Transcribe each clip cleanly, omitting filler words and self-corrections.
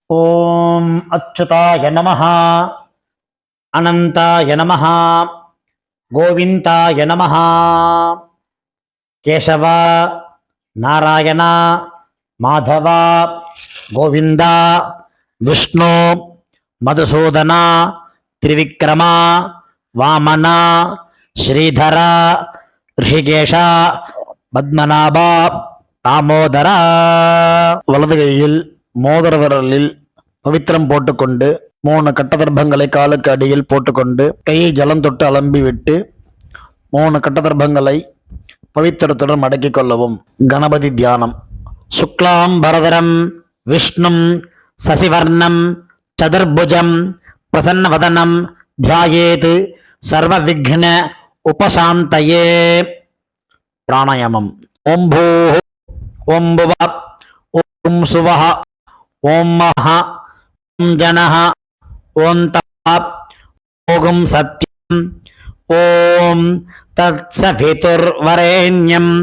ஓம் அச்சுதாய நமஹ, அனந்தாய நமஹ, கோவிந்தாய நமஹ. கேசவ, நாராயண, மாதவ, கோவிந்தா, விஷ்ணு, மதுசூதன, திரிவிக்ரம, வாமன, ஸ்ரீதர, ரிஷிகேஷ, பத்மநாப, தாமோதர. வலது கையில் மோதிர விரலில் பவித்திரம் போட்டுக்கொண்டு 3 கட்டதர்பங்களை காலுக்கு அடியில் போட்டுக்கொண்டு கையை ஜலம் தொட்டு அலம்பி விட்டு 3 கட்டதர்பங்களை பவித்திரத்துடன் மடக்கிக் கொள்ளவும். கணபதி தியானம். சுக்லாம் பரதரம் விஷ்ணும் சசிவர்ணம் சதுர்புஜம் பிரசன்னவதனம் தியாயேத் சர்வ விக்ன உபசாந்தயே. பிராணாயாமம். ஓம் பூ ஓம் புவ ஓம் சுவஹ ஓம் மஹ ஓம் ஜனஹ ஓம் தப ஓம் சத்யம் ஓம் தத்சவிதுர்வரேண்யம்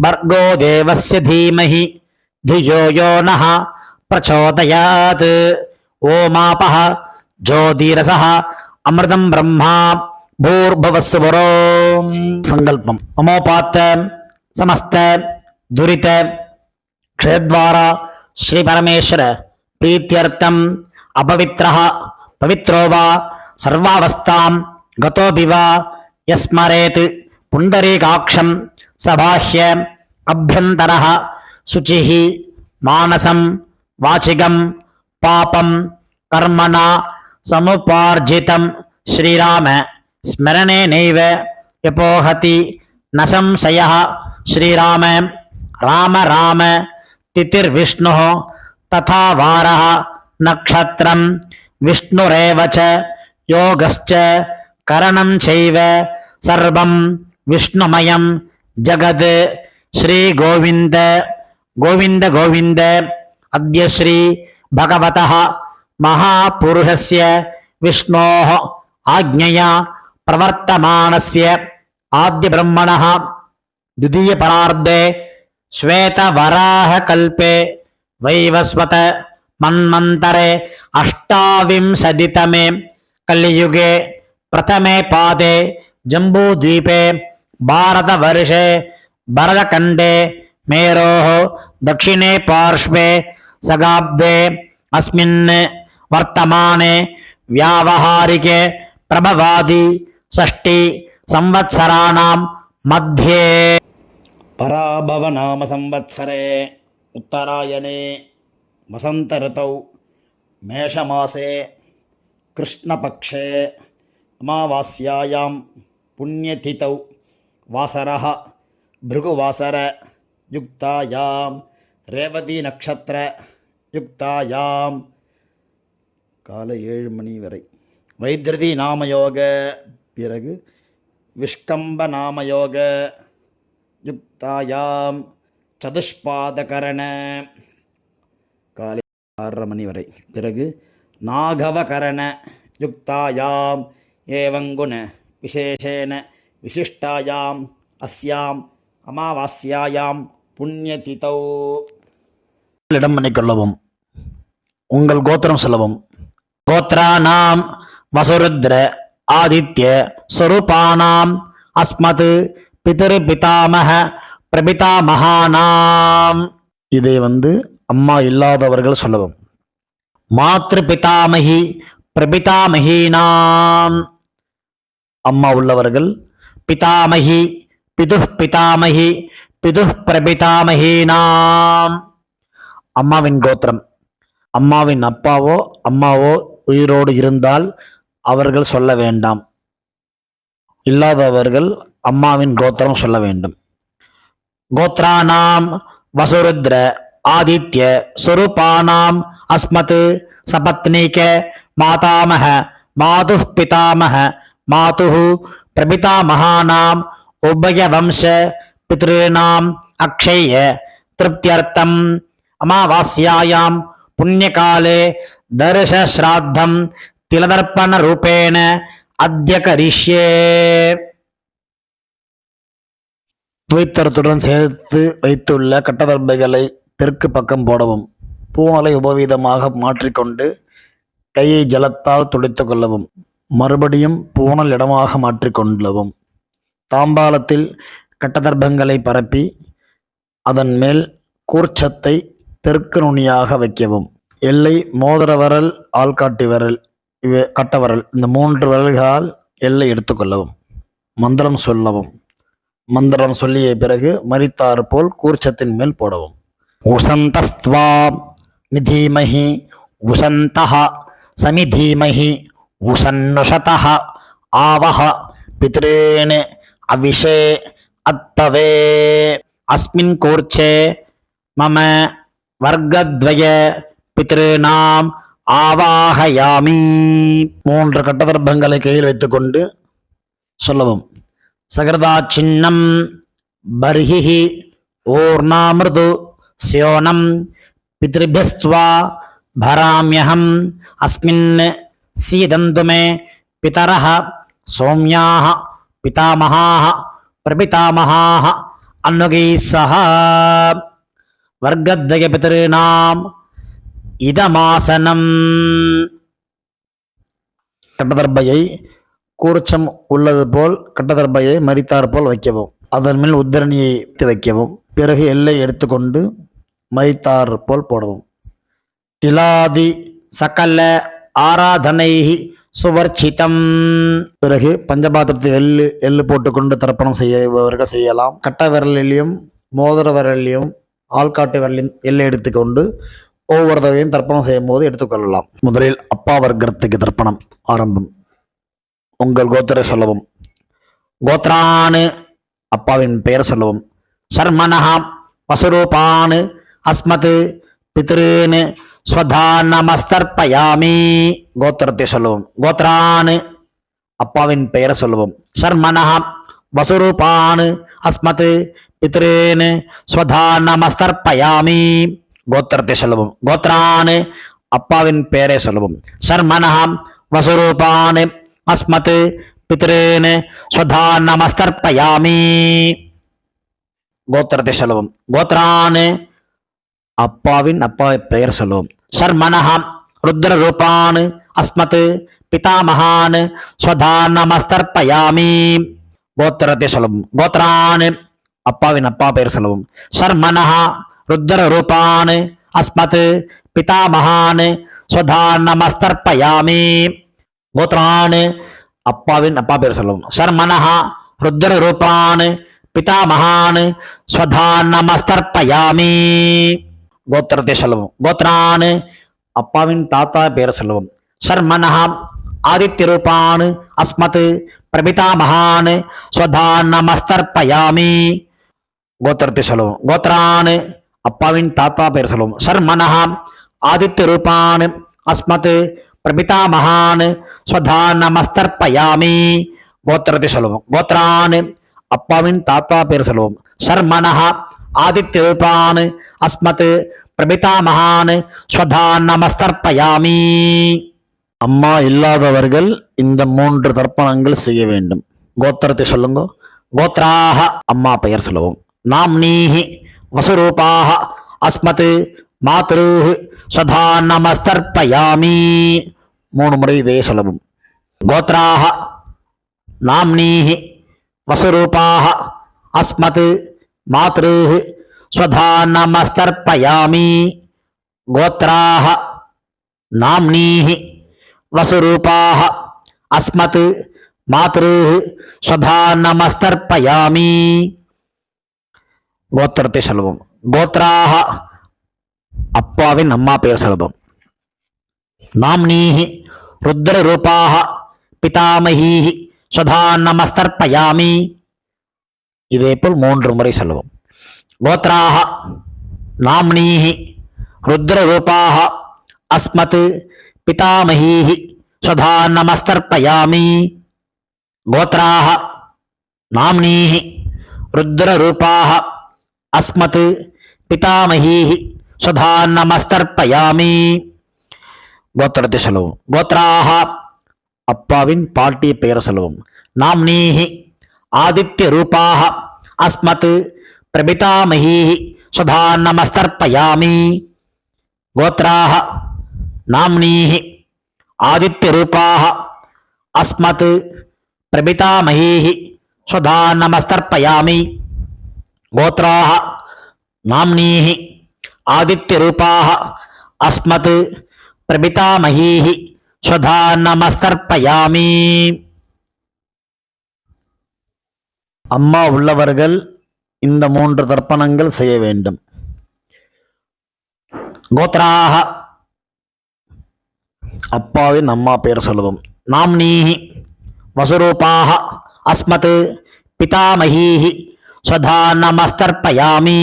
பர்கோ தேவஸ்ய தீமஹி धियो यो नः प्रचोदयात्. ओमापः ज्योतिरसः अमृतं ब्रह्मा भूर्भुवस्सुवरो. संकल्पम. ममोपात्त समस्त दुरित क्षेत्रद्वारा श्री परमेश्वर प्रीत्यर्थम अपवित्रः पवित्रो वा सर्वावस्थां गतोऽपि वा यस्मरेत् पुण्डरीकाक्षं सबाह्य अभ्यन्तरः शुचिः मानसं वाचिकं पापं कर्मणा समुपार्जितं श्रीराम स्मरणेनैव यपोहति न संशयः. श्रीराम राम राम तिथिर्विष्णुः तथा वारः नक्षत्रं विष्णुरेव च योगश्च करणं चैव सर्वं विष्णुमयं जगत्. श्री गोविंद गोविंद गोविंद. अद्य श्री भगवतः महापुरुषस्य विष्णोः आज्ञया प्रवर्तमानस्य आद्य ब्रह्मणः द्वितीय परार्धे श्वेतवराहकल्पे वैवस्वत मन्वन्तरे अष्टाविंशतितमे कलियुगे प्रथमे पादे जम्बूद्वीपे भारतवर्षे भरतखण्डे मेरोः दक्षिणे पार्श्वे सगाब्दे अस्मिन् वर्तमाने व्यावहारिके प्रभवादि षष्टि संवत्सराणां मध्ये पराभवनाम संवत्सरे उत्तरायणे वसंत ऋतौ मेषमासे कृष्णपक्षे अमावास्यायां पुण्यतिथौ वासरः भृगुवासर युक्तायां रेवती नक्षत्र युक्तायां காலை 7 மணி வரை வைத்திருதி நாமயோக. பிறகு விஷ்கம்ப நாமயோக யுக்தாயாம் சதுஷ்பாதகரண காலை 6:30 மணி வரை. பிறகு நாகவகரண யுக்தாயாம் ஏவங்குண விசேஷேன விசிஷ்டாயாம் அஸ்யாம் அமாவாஸ்யாயாம் புண்ணியதிதௌ. இடம் பண்ணிக்கொள்ளவும். உங்கள் கோத்திரம் சொல்லவும். கோத்ரானாம் வசுருத்ர ஆதித்ய ஸ்வரூபானாம் அஸ்மத் பிதரு பிதாமக பிரபிதாமகானாம். இதை அம்மா இல்லாதவர்கள் சொல்லவும். மாத்ரு பிதாமகி பிரபிதாமகீனாம். அம்மா உள்ளவர்கள் பிதாமகி பிதுஹ் பிதாமகி பிதுஹ் பிரபிதாமகீனாம். அம்மாவின் கோத்திரம். அம்மாவின் அப்பாவோ அம்மாவோ உயிரோடு இருந்தால் அவர்கள் சொல்ல வேண்டாம். இல்லாதவர்கள் அம்மாவின் கோத்திரம் சொல்ல வேண்டும். கோத்ரானாம் வசுருத்ர ஆதித்ய ஸ்வரூபானாம் அஸ்மத் சபத்னீக மாதாமக மாதுஹ் பிதாமக மாதுஹு பிரபிதாமகானாம் உபயவம்ச பித்ருணாம் அக்ஷய திருப்தியர்த்தம் அமாவாஸ்யாயாம் புண்ணியகாலே தர்ஷஸ்ராத்தம் திலதர்ப்பண ரூபேண அத்ய கரிஷ்யே. பவித்திரத்துடன் சேர்த்து வைத்துள்ள கட்டதர்பைகளை தெற்கு பக்கம் போடவும். பூணலை உபவீதமாக மாற்றிக்கொண்டு கையை ஜலத்தால் துடைத்து கொள்ளவும். மறுபடியும் பூணல் இடமாக மாற்றிக்கொள்ளவும். தாம்பாலத்தில் கட்டதர்ப்பங்களை பரப்பி அதன் மேல் கூர்ச்சத்தை தெற்கு நுனியாக வைக்கவும். எல்லை மோதிர விரல், ஆள்காட்டி விரல், கட்டவரல், இந்த 3 விரல்களால் எல்லை எடுத்துக்கொள்ளவும். மந்திரம் சொல்லவும். மந்திரம் சொல்லிய பிறகு மரித்தாறு போல் கூர்ச்சத்தின் மேல் போடவும். உசந்தஸ்த்வா நிதீமஹி உசந்தஹ சமிதீமஹி உசன்னுஷதஹ ஆவஹ பித்ரேன் அவிஷே அத்தவே அஸ்மின் கூர்ச்சே மம வர்க்கத்வய பித்ருநாம் ஆவாஹயாமி. 3 கட்டதர்ப்பங்களை கையில் வைத்துக்கொண்டு சொல்லவும். சகிருதா சின்னம் பர்ஹிஹி ஊர்ணாமிருது ஸ்யோனம் பித்ருபியஸ்த்வா பராம்யஹம் அஸ்மின் சீதந்து மே பிதரஹ சௌம்யாஹ பிதாமஹாஹ பிரபிதாமஹாஹ அன்னுகைः சஹ வர்க்கத்வய பித்ருநாம் இதமாசனம். கட்டதர்ப்பையை கூர்ச்சம் உள்ளது போல் கட்டதர்ப்பையை மரித்தார் போல் வைக்கவும். அதன் மேல் உத்தரணியை வைக்கவும். பிறகு எல்லை எடுத்துக்கொண்டு மரித்தார் போல் போடவும். திலாதி சகல ஆராதனை சுவர்ச்சிதம். பிறகு பஞ்சபாத்திரத்தை எள்ளு போட்டுக்கொண்டு தர்ப்பணம் செய்யவர்கள் செய்யலாம். கட்ட விரலிலையும் மோதிர விரலிலையும் ஆள்காட்டு விரலையும் எல்லை எடுத்துக்கொண்டு ஒவ்வொரு தடவையும் தர்ப்பணம் செய்யும் போது எடுத்துக்கொள்ளலாம். முதலில் அப்பா வர்க்கத்துக்கு தர்ப்பணம் ஆரம்பம். உங்கள் கோத்திரை சொல்லவும். கோத்ரானு அப்பாவின் பெயர் சொல்லவும். சர்மனஹா வசுரூபான் அஸ்மத் பித்ருன் ஸ்வதானமஸ்தர்ப்பயாமி. கோத்திரத்தை சொல்லவும். கோத்ரானு அப்பாவின் பெயர் சொல்லவும். சர்மனஹா வசுரூபான் அஸ்மத் பித்ருன் ஸ்வதானமஸ்தர்ப்பயாமி. கோத்திரத்தை சொல்லவும். கோத்ரானு அப்பாவின் பெயரை சொல்லவும். சர்மனஹா வசுரூபான் அஸ்மத் பித்ருன் ஸ்வதானமஸ்தர்ப்பயாமி. கோத்திரத்தை சொல்லவும். கோத்ரான் அப்பாவின் அப்பா பெயர் சொல்லவும். சர்மனஹ ருத்ர ரூபான் அஸ்மத் பிதாமகான் ஸ்வதானமஸ்தர்ப்பயாமி. கோத்திரத்தை சொல்லவும். கோத்ரான் அப்பாவின் அப்பா பெயர் சொல்லவும். சர்மனஹ ருத்ர ரூபான் அஸ்மத் பிதாமகான் ஸ்வதானமஸ்தர்ப்பயாமி. கோத்ரான் அப்பாவின் அப்பா பெயர் சொல்லவும். சர்மனஹ ருத்ர ரூபான் பிதாமகான் ஸ்வதானமஸ்தர்ப்பயாமி. கோத்திரத்தை சொல்லவும். கோத்ரான் அப்பாவின் தாத்தா பெயர் சொல்லவும். சர்மனஹ ஆதித்ய ரூபான் அஸ்மத் பிரபிதாமகான் ஸ்வதானமஸ்தர்ப்பயாமி. கோத்திரத்தை சொல்லவும். கோத்ரான் அப்பாவின் தாத்தா பெயர் சொல்லவும். சர்மனஹ ஆதித்ய ரூபான் அஸ்மத் பிரபிதாமகான் ஸ்வதானமஸ்தர்ப்பயாமி. கோத்திரத்தை சொல்லவும். கோத்ரான் அப்பாவின் தாத்தா பெயர் சொல்லவும். சர்மனஹ ஆதித்ய ரூபான் அஸ்மத் பிரபிதாமகான் ஸ்வதானமஸ்தர்ப்பயாமி. அம்மா இல்லாதவர்கள் இந்த 3 தர்ப்பணங்கள் செய்ய வேண்டும். கோத்திரத்தை சொல்லுங்க. கோத்ராஹ அம்மா பெயர் சொல்லவும். நாம்னீஹி வசுரூபாஹ அஸ்மத் மாத்ருஹ் ஸ்வதானமஸ்தர்ப்பயாமி. 3 முறை இதே சொல்லவும். கோத்ராஹ நாம்னீஹி வசுரூபாஹ அஸ்மத் மாத்ருஹ் ஸ்வதானமஸ்தர்ப்பயாமி. கோத்ராஹ நாம்னீஹி வசுரூபாஹ அஸ்மத் மாத்ருஹ் ஸ்வதானமஸ்தர்ப்பயாமி. கோத்திரத்தை சொல்லுவோம். கோத்ராஹ அப்பாவின் அம்மா பெயர் சொல்லுவோம். நாம்னீஹி ருத்ர ரூபாஹ பிதாமஹீஹி ஸ்வதானமஸ்தர்ப்பயாமி. இதேபோல் 3 முறை சொல்லுவோம். கோத்ராஹ நாம்னீஹி ருத்ர ரூபாஹ அஸ்மத் பிதாமஹீஹி ஸ்வதானமஸ்தர்ப்பயாமி. கோத்ராஹ நாம்னீஹி ருத்ர ரூபாஹ அஸ்மத் பிதாமஹீஹி ஸ்வதானமஸ்தர்ப்பயாமி. கோத்திரத்தை சொல்லுவோம். கோத்ராஹ அப்பாவின் பாட்டிய பெயர் சொல்லுவோம். நாம்னீஹி ஆதித்ய ரூபாஹ அஸ்மத் பிரபிதாமஹீஹி ஸ்வதானமஸ்தர்ப்பயாமி. கோத்ராஹ நாம்னீஹ ஆதித்யரூபாஹ அஸ்மத் பிரபிதாமஹீஹ ஸ்வதா நமஸ்தர்ப்பயாமி. கோத்ராஹ நாம்னீஹ ஆதித்யரூபாஹ அஸ்மத் பிரபிதாமஹீஹ ஸ்வதா நமஸ்தர்ப்பயாமி. அம்மா உள்ளவர்கள் இந்த 3 தர்ப்பணங்கள் செய்ய வேண்டும். கோத்ராஹ அப்பாவின் அம்மா பெயர் சொல்லுவோம். நாம்னீஹி வசுரூபாஹ அஸ்மத் பிதாமஹீஹி ஸ்வதா நமஸ்தர்ப்பயாமி.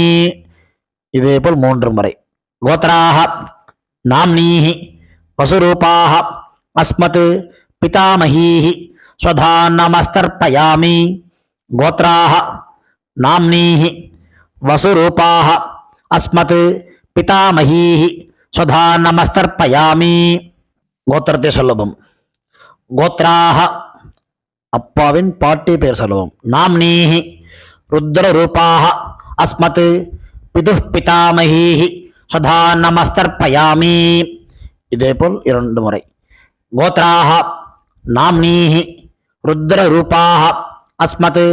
இதேபோல் 3 முறை. கோத்ராஹ நாம்னீஹி வசுரூபாஹ அஸ்மத் பிதாமஹீஹி ஸ்வதா நமஸ்தர்ப்பயாமி. கோத்ராஹ நாம்னீஹி வசுரூபாஹ அஸ்மத் பிதாமஹீஹி ஸ்வதா நமஸ்தர்ப்பயாமி. கோத்திரத்தை சொல்லவும். கோத்ராஹ அப்பாவின் பாட்டி பெயர் சொல்லவும். நாம்னீஹி ருத்ரரூபாஹ அஸ்மத் பிதுஹ் பிதாமஹீஹி ஸ்வதா நமஸ்தர்ப்பயாமி. இதேபோல் 2 முறை. கோத்ராஹ நாம்னீஹி ருத்ரரூபாஹ அஸ்மத்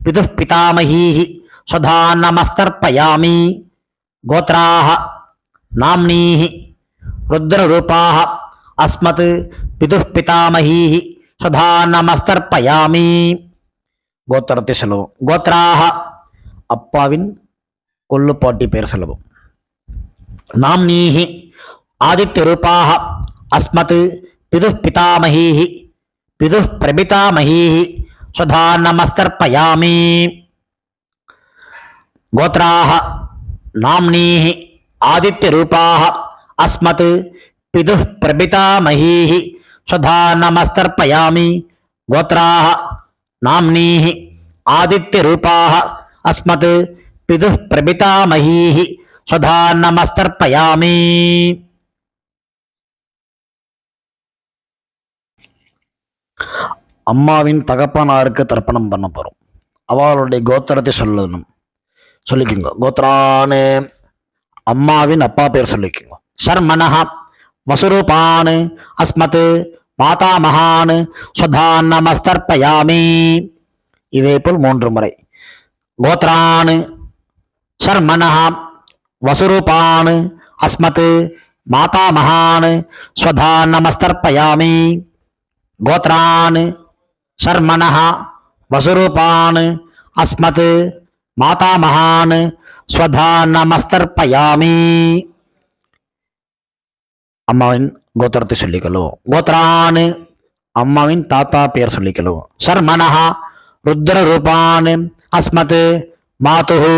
பிதுஹ் பிதாமஹீஹி ஸ்வதா நமஸ்தர்ப்பயாமி. கோத்ராஹ நாம்னீஹி ருத்ரரூபாஹ அஸ்மத் பிதுஹ் பிதாமஹீஹி ஸ்வதா நமஸ்தர்ப்பயாமி. கோத்திரத்தை சொல்லுவோம். கோத்ராஹ அப்பாவின் கொள்ளுப்பாட்டி பெயர் சொல்லவும். நாம்னீஹி ஆதித்யரூபாஹ அஸ்மத் பிதுஹ் பிதாமஹீஹி பிதுஹ் பிரபிதாமஹீஹி ஸ்வதா நமஸ்தர்ப்பயாமி. கோத்ராஹ நாம்னீஹி ஆதித்யரூபாஹ அஸ்மத் பிதுஹ் பிரபிதாமஹீஹி ஸ்வதா நமஸ்தர்ப்பயாமி. கோத்ராஹ நாம்னீஹி ஆதித்யரூபாஹ அஸ்மத் பிதுஹ் பிரபிதாமஹீஹி ஸ்வதா நமஸ்தர்ப்பயாமி. அம்மாவின் தகப்பனாருக்கு தர்ப்பணம் பண்ண போறோம். அவளுடைய கோத்திரத்தை சொல்லிக்குங்க. கோத்ரானு அம்மாவின் அப்பா பேர் சொல்லிக்குங்க. சர்மனஹ வசுரூபான் அஸ்மத் மாதாமகான் ஸ்வதா நமஸ்தர்ப்பயாமி. இதேபோல் 3 முறை. கோத்ரான் சர்மனஹ வசுரூபான் அஸ்மத் மாதாமகான் ஸ்வதா நமஸ்தர்ப்பயாமி. கோத்ரான் சர்மனஹ வசுரூபான் அஸ்மத் மாதாமகான் ஸ்வதா நமஸ்தர்ப்பயாமி. அம்மாவின் கோத்திரத்தை சொல்லிக்கொள்ளுவோம். கோத்ரான் அம்மாவின் தாத்தா பெயர் சொல்லிக்கொள்ளுவோம். சர்மனஹ ருத்ரரூபான் அஸ்மத் மாதுஹு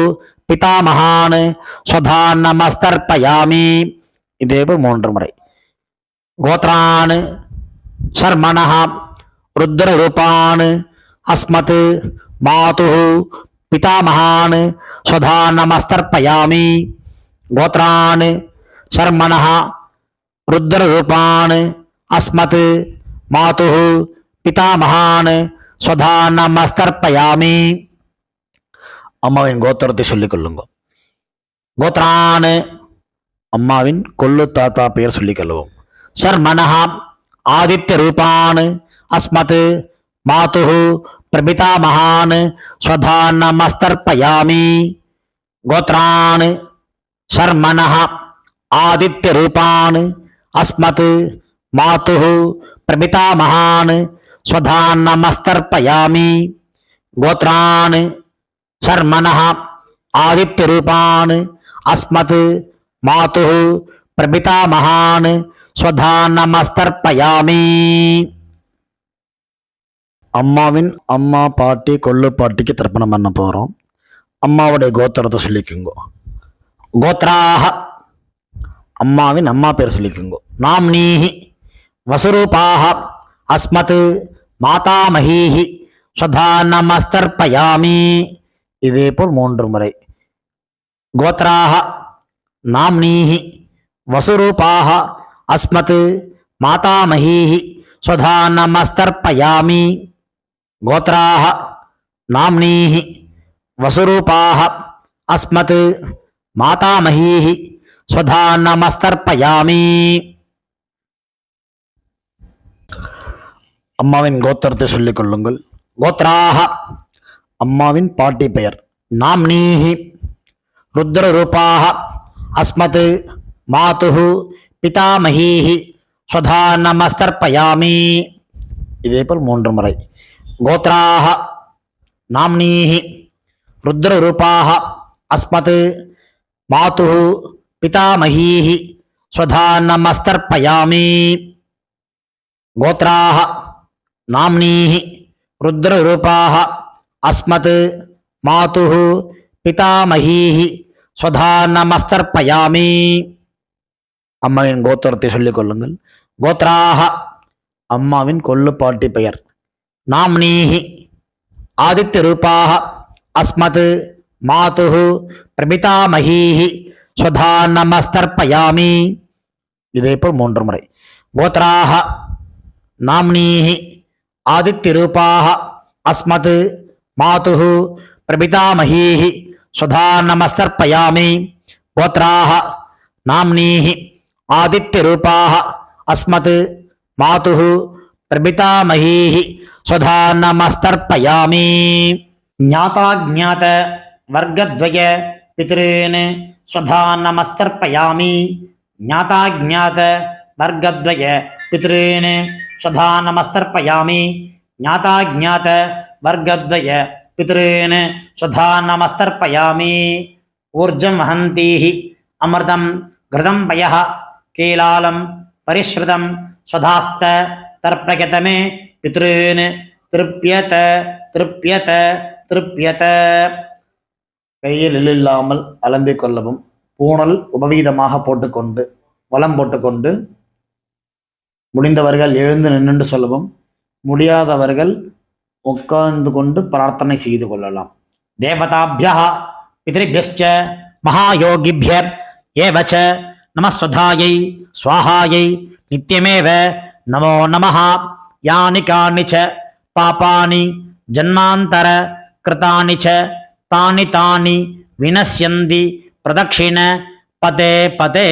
பிதாமகான் ஸ்வதா நமஸ்தர்ப்பயாமி. இதேபோல் 3 முறை. கோத்ரான் சர்மனஹ ருத்ரரூபான் அஸ்மத் மாதுஹு பிதாமகான் ஸ்வதா நமஸ்தர்ப்பயாமி. கோத்ரான் சர்மனஹ ருத்ரரூபான் அஸ்மத் மாதுஹு பிதாமகான் ஸ்வதா நமஸ்தர்ப்பயாமி. அம்மாவின் கோத்திரத்தை சொல்லிக் கொள்ளுங்க. கோத்ரான் அம்மாவின் கொள்ளு தாத்தா பெயர் சொல்லிக் கொள்வோம். சர்மனஹ ஆதித்யரூபான் அஸ்மத் மாதுஹு பிரபிதாமகான் ஸ்வதா நமஸ்தர்ப்பயாமி. கோத்ரான் சர்மனஹ ஆதித்யரூபான் அஸ்மத் மாதுஹு பிரபிதாமகான் ஸ்வதா நமஸ்தர்ப்பயாமி. கோத்ரான் சர்மனஹ ஆதித்யரூபான் அஸ்மத் மாதுஹு பிரபிதாமகான் ஸ்வதா நமஸ்தர்ப்பயாமி. அம்மாவின் அம்மா பாட்டி கொள்ளு பாட்டிக்கு தர்ப்பணம் பண்ண போறோம். அம்மாவுடைய கோத்திரத்தை சொல்லிக்குங்க. கோத்ராஹ அம்மாவின் அம்மா பேர் சொல்லிக்குங்க. நாம்னீஹி வசுரூபாஹ அஸ்மத் மாதாமஹீஹி ஸ்வதா நமஸ்தர்ப்பயாமி. இதேபோல் 3 முறை. கோத்ராஹ நாம்னீஹி வசுரூபாஹ அஸ்மத் மாதாமஹீஹி ஸ்வதா நமஸ்தர்ப்பயாமி. கோத்ராஹ நாம்னீஹி வசுரூபாஹ அஸ்மத் மாதாமஹீஹி ஸ்வதா நமஸ்தர்ப்பயாமி. அம்மாவின் கோத்திரத்தை சொல்லிக் கொள்ளுங்கள். கோத்ராஹ அம்மாவின் பாட்டி பெயர். நாம்னீஹி ருத்ரரூபாஹ அஸ்மத் மாதுஹு பிதாமஹீஹி ஸ்வதா நமஸ்தர்ப்பயாமி. இதேபோல் 3 முறை. கோத்ராஹ நாம்னீஹி ருத்ரரூபாஹ அஸ்மத் மாதுஹு பிதாமஹீஹி ஸ்வதா நமஸ்தர்ப்பயாமி. கோத்ராஹ நாம்னீஹி ருத்ரரூபாஹ அஸ்மத் மாதுஹு பிதாமஹீஹி ஸ்வதா நமஸ்தர்ப்பயாமி. அம்மாவின் கோத்திரத்தை சொல்லிக் கொள்ளுங்கள். கோத்ராஹ அம்மாவின் கொள்ளுப்பாட்டி பெயர். நாம்னீஹி ஆதித்ய ரூபாஹ அஸ்மத் மாதுஹு பிரபிதாமஹீஹி ஸ்வதா நமஸ்தர்ப்பயாமி. இதேபோல் 3 முறை. கோத்ராஹ நாம்னீஹி ஆதித்ய ரூபாஹ அஸ்மத் மாதுஹு பிரபிதாமஹீஹி ஸ்வதா நமஸ்தர்ப்பயாமி. கோத்ராஹ நாம்னீஹி ஆதித்ய ரூபாஹ அஸ்மத் மாதுஹு பிரபிதாமஹீஹி ஸ்வதா நமஸ்தர்ப்பயாமி. ஞாதாஜ்ஞாத வர்க்கத்வய பித்ருன் ஸ்வதா நமஸ்தர்ப்பயாமி. ஞாதாஜ்ஞாத வர்க்கத்வய பித்ருன் ஸ்வதா நமஸ்தர்ப்பயாமி. ஞாதாஜ்ஞாத வர்க்கத்வய பித்ருன் ஸ்வதா நமஸ்தர்ப்பயாமி. ஊர்ஜம் வஹந்தீஹி அமிர்தம் கிருதம் பயः கீலாலம் பரிஸ்ருதம் ஸ்வதாஸ்த தர்ப்பயதமே பித்ருன் திருப்யத திருப்யத திருப்யத. கையில் இல்லாமல் அலம்பிக் கொள்ளவும். பூணல் உபவீதமாக போட்டுக்கொண்டு வலம் போட்டுக்கொண்டு முடிந்தவர்கள் எழுந்து நின்று சொல்லவும். முடியாதவர்கள் உட்கார்ந்து கொண்டு பிரார்த்தனை செய்து கொள்ளலாம். தேவதாபியः பித்ருभ्यश्च மகாயோகிभ्य ஏவ ச நமஸ்வதாயை ஸ்வாஹாயை நித்யமேவ நமோ நமः. யானி கானி ச பாபானி ஜன்மாந்தர கிருதானி ச தானி தானி வினஸ்யந்தி பிரதட்சிண பதே பதே.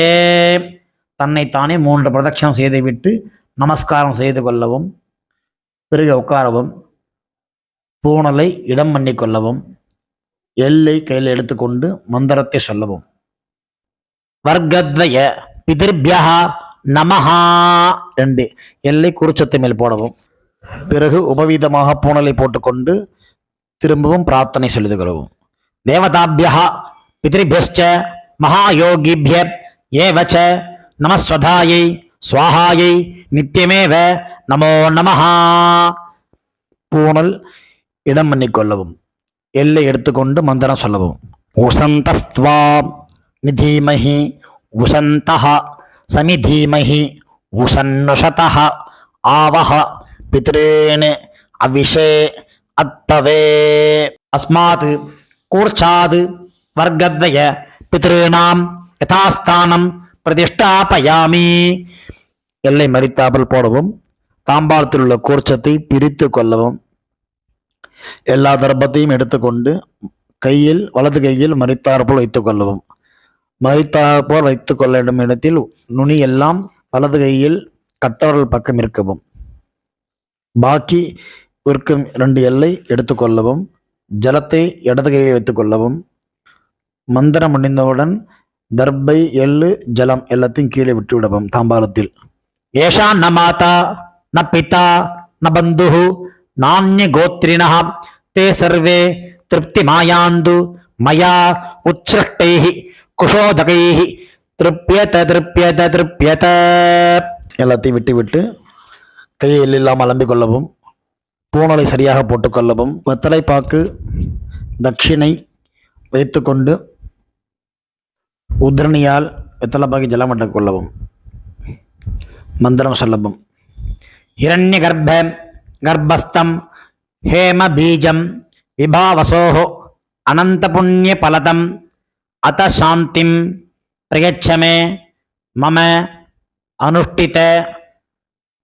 தன்னைத்தானே 3 பிரதட்சணம் செய்துவிட்டு நமஸ்காரம் செய்து கொள்ளவும். பிறகு உட்காரவும். பூணலை இடம் பண்ணி கொள்ளவும். எல்லை கையில் எடுத்துக்கொண்டு மந்திரத்தை சொல்லவும். வர்க்கத்வய பிதிர்பியः நமஹா 2 எல்லை குறிச்சத்து மேல் போடவும். பிறகு உபவீதமாக பூணலை போட்டுக்கொண்டு திரும்பவும் பிரார்த்தனை சொல்லிக் கொள்ளவும். தேவதாபியः பித்ருभ्यश्च மகாயோகிभ्य ஏவ ச நமஸ்வதாயை ஸ்வாஹாயை நித்யமேவ நமோ நமः. பூணல் இடம் பண்ணிக்கொள்ளவும். எல்லை எடுத்துக்கொண்டு மந்திரம் சொல்லவும். உசந்தஸ்த்வா நிதீமஹி உசந்தஹ சமிதீமஹி உசன்னுஷதஹ ஆவஹ பித்ருன் அவிஷே அத்தவே. அஸ்மாத் கூர்ச்சாத் வர்க்கத்வய பித்ருணாம் யதாஸ்தானம் பிரதிஷ்டாபயாமி. எல்லை மறித்தாமல் போடவும். தாம்பாளத்தில் உள்ள கூர்ச்சத்தை பிரித்து கொள்ளவும். எல்லா தர்ப்பத்தையும் எடுத்துக்கொண்டு கையில் வலது கையில் மறித்தாற்போல் வைத்துக் கொள்ளவும். மறித்தாற்போல் வைத்துக் கொள்ள வேண்டும் இடத்தில் நுனி எல்லாம் வலது கையில் கட்டவரல் பக்கம் இருக்கவும். பாக்கி இருக்கும் 2 எல்லை எடுத்துக்கொள்ளவும். ஜலத்தை இடது கையை வைத்துக் கொள்ளவும். மந்திரம் முடிந்தவுடன் தர்பை எள்ளு ஜலம் எல்லாத்தையும் கீழே விட்டு விடவும். தாம்பாளத்தில் ஏஷா ந மாதா ந பிதா ந பந்துஹு நான்ய கோத்ரிணः தே சர்வே திருப்தி மாயாந்து மயா உச்ச்ருஷ்டைஹி குஷோதகைஹி திருப்யத திருப்யத திருப்யத. எல்லாத்தையும் விட்டு விட்டு கையில் இல்லாமல் அலம்பிக் கொள்ளவும். பூணலை சரியாக போட்டுக்கொள்ளவும். வெத்தலைப்பாக்கு தட்சிணை வைத்துக்கொண்டு உத்ரணியால் வெத்தலைப்பாக்கி ஜலம் விட்டுக் கொள்ளவும். மந்திரம் சொல்லவும். ஹிரண்ய கர்ப்ப கர்ப்பஸ்தம் ஹேம பீஜம் விபாவசோஹோ அனந்த புண்ணிய பலதம் அத சாந்திம் பிரயச்சமே மம அனுஷ்டித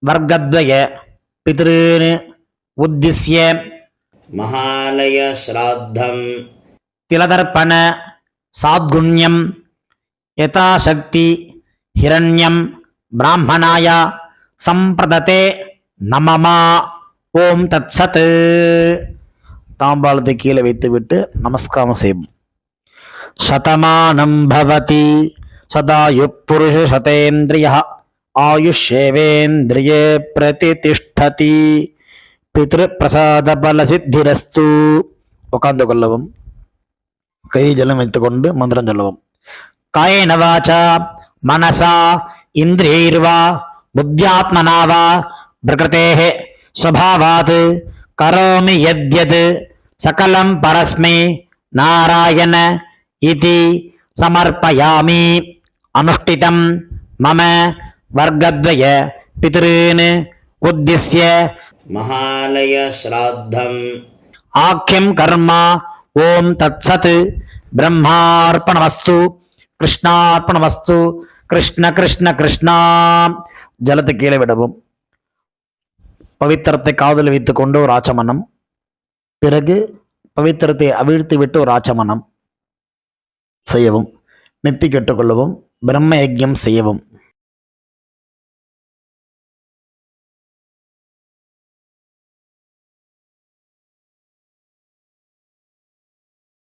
வர்க்கத்வய பித்ருன் உத்திஸ்ய மகாலய ஸ்ராத்தம் திலதர்ப்பண சாத்குண்யம் யதாசக்தி ஹிரண்யம் பிராமணாய சம்பிரததே நமமா. ஓம் தத்சத். தாம்பாளத்தை கீழே வைத்துவிட்டு நமஸ்காரம் செய்வோம். சதமானம் பவதி சதாயு புருஷ சதேந்திரிய ஆயுஷேவேந்திரியே பிரதிதிஷ்டதி. பித்ரு பிரசாத பல சித்திரஸ்து. உட்கார்ந்து கொள்ளவும். கை ஜலம் வைத்துக்கொண்டு மந்திரம் சொல்லவும். காயேன வாசா மனசா இந்திரியைர்வா புத்தியாத்மனா வா பிரகிருதேஹ ஸ்வபாவாத் கரோமி யத்யத் சகலம் பரஸ்மை நாராயண இதி சமர்ப்பயாமி. அனுஷ்டிதம் மம வர்க்கத்வய பித்ருன் உத்திஸ்ய மகாலய ஸ்ராத்தம் ஆக்கியம் கர்மா. ஓம் தத்சத். பிரம்மார்ப்பணமஸ்து. கிருஷ்ணார்ப்பணமஸ்து. கிருஷ்ண கிருஷ்ண கிருஷ்ணா. ஜலத்தை கீழே விடவும். பவித்திரத்தை காதில் வைத்துக் கொண்டு ஒரு ஆச்சமனம். பிறகு பவித்திரத்தை அவிழ்த்து விட்டு ஒரு ஆச்சமனம் செய்யவும். நெத்தி கெட்டுக்கொள்ளவும். பிரம்ம யஜ்யம் செய்யவும்.